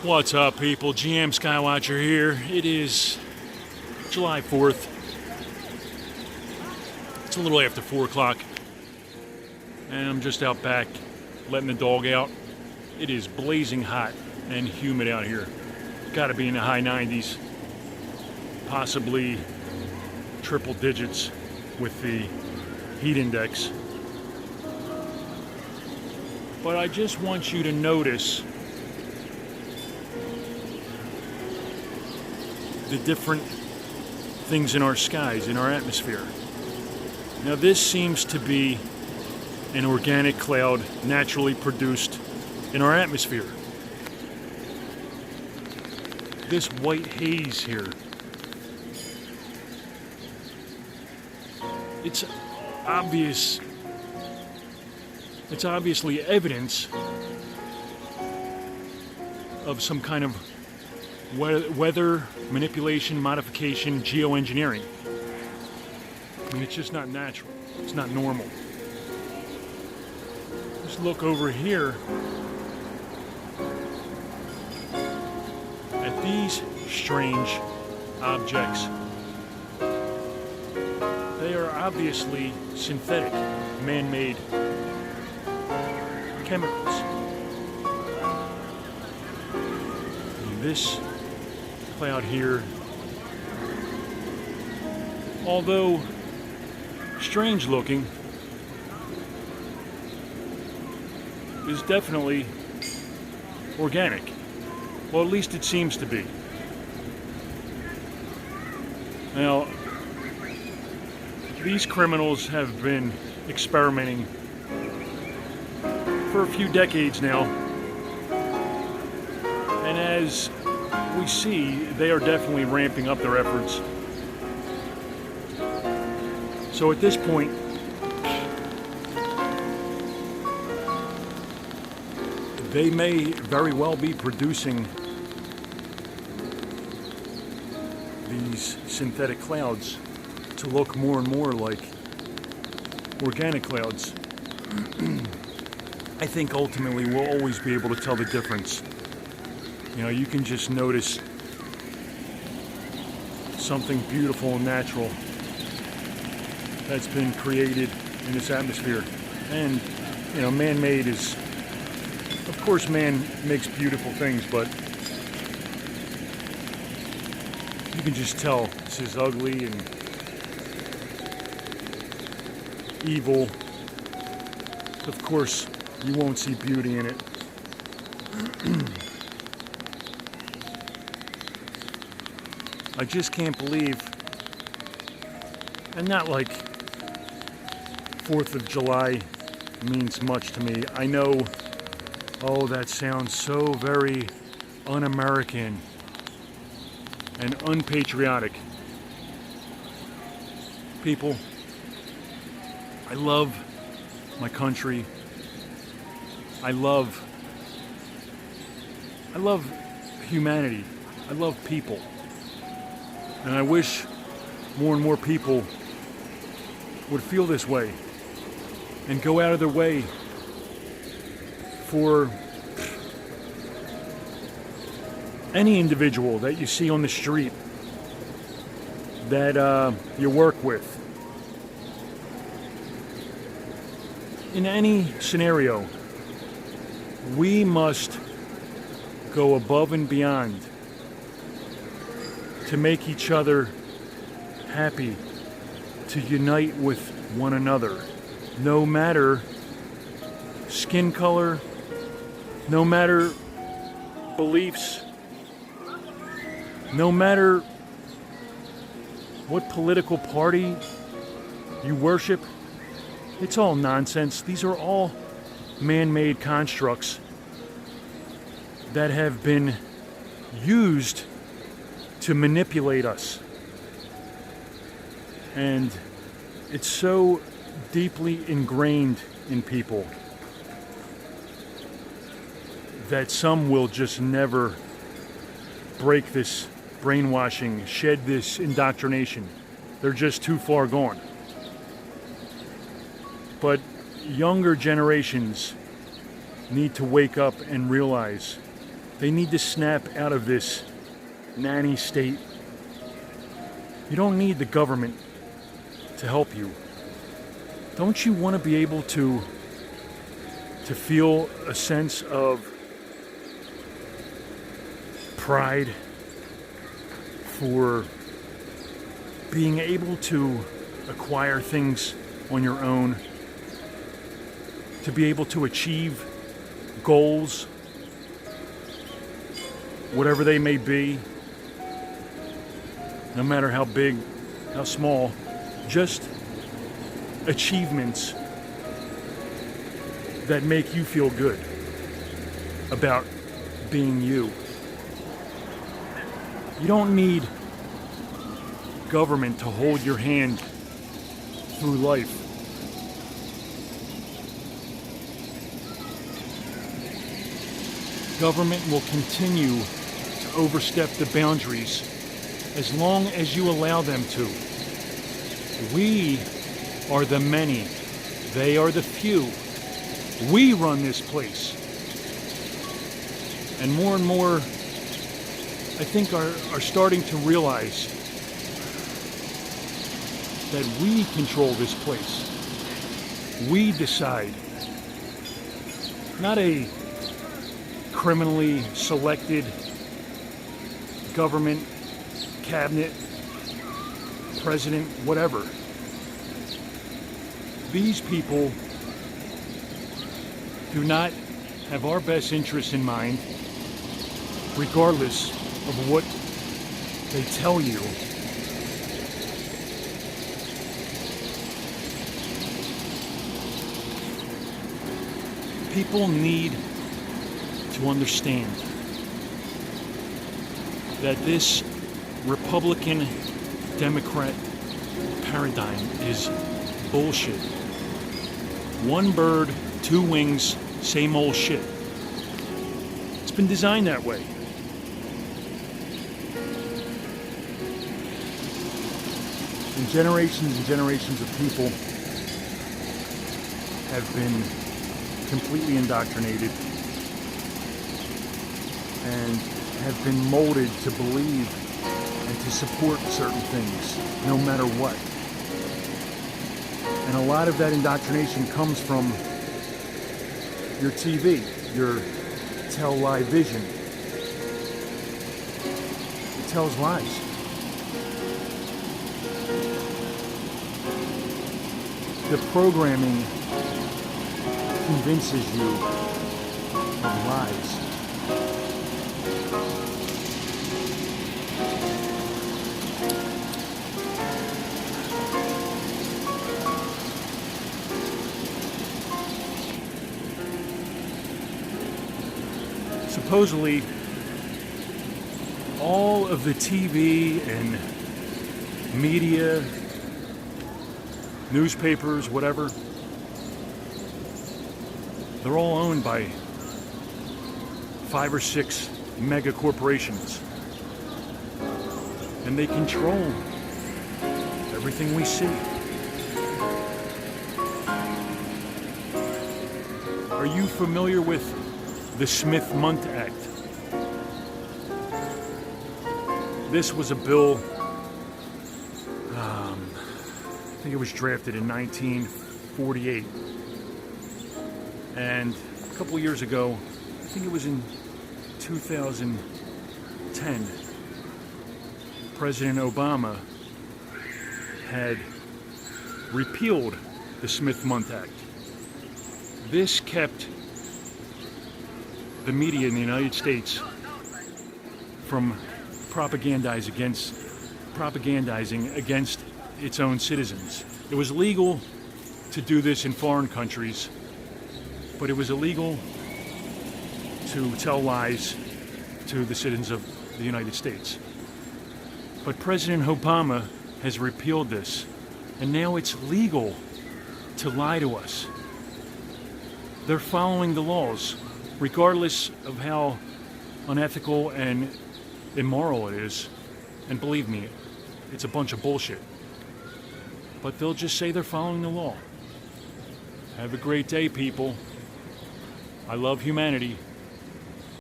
What's up, people? GM Skywatcher here. It is July 4th. It's a little after 4 o'clock. And I'm just out back letting the dog out. It is blazing hot and humid out here. Gotta be in the high 90s. Possibly triple digits with the heat index. But I just want you to notice the different things in our skies, in our atmosphere. Now this seems to be an organic cloud naturally produced in our atmosphere. This white haze here, it's obviously evidence of some kind of weather manipulation, modification, geoengineering. I mean, it's just not natural. It's not normal. Just look over here at these strange objects. They are obviously synthetic, man-made chemicals. And this cloud here, although strange looking, is definitely organic. Well, at least it seems to be. Now, these criminals have been experimenting for a few decades now, and as we see, they are definitely ramping up their efforts. So at this point, they may very well be producing these synthetic clouds to look more and more like organic clouds. I think ultimately we'll always be able to tell the difference. You know, you can just notice something beautiful and natural that's been created in this atmosphere. And, you know, man-made is, of course, man makes beautiful things, but you can just tell this is ugly and evil. Of course, you won't see beauty in it. I just can't believe, and not like 4th of July means much to me. I know, oh, that sounds so very un-American and unpatriotic. People, I love my country. I love humanity. I love people. And I wish more and more people would feel this way and go out of their way for any individual that you see on the street that you work with. In any scenario, we must go above and beyond to make each other happy, to unite with one another, no matter skin color, no matter beliefs, no matter what political party you worship. It's all nonsense. These are all man-made constructs that have been used to manipulate us. And it's so deeply ingrained in people that some will just never break this brainwashing, shed this indoctrination. They're just too far gone. But younger generations need to wake up and realize They need to snap out of this nanny state. You don't need the government to help you. Don't you want to be able to feel a sense of pride for being able to acquire things on your own, to be able to achieve goals, whatever they may be, no matter how big, how small, just achievements that make you feel good about being you. You don't need government to hold your hand through life. Government will continue to overstep the boundaries as long as you allow them to. We are the many, they are the few. We run this place. And more, I think, are starting to realize that we control this place. We decide. Not a criminally selected government, cabinet, president, whatever. These people do not have our best interests in mind, regardless of what they tell you. People need to understand that this Republican Democrat paradigm is bullshit. One bird, two wings, same old shit. It's been designed that way. And generations of people have been completely indoctrinated and have been molded to believe and to support certain things, no matter what. And a lot of that indoctrination comes from your TV, your tell-lie vision. It tells lies. The programming convinces you of lies. Supposedly, all of the TV and media, newspapers, whatever, they're all owned by 5 or 6 mega corporations. And they control everything we see. Are you familiar with the Smith-Mundt Act? This was a bill, I think it was drafted in 1948. And a couple of years ago, I think it was in 2010, President Obama had repealed the Smith-Mundt Act. This kept the media in the United States from propagandizing against its own citizens. It was legal to do this in foreign countries, but it was illegal to tell lies to the citizens of the United States. But President Obama has repealed this, and now it's legal to lie to us. They're following the laws, regardless of how unethical and immoral it is. And believe me, it's a bunch of bullshit. But they'll just say they're following the law. Have a great day, people. I love humanity.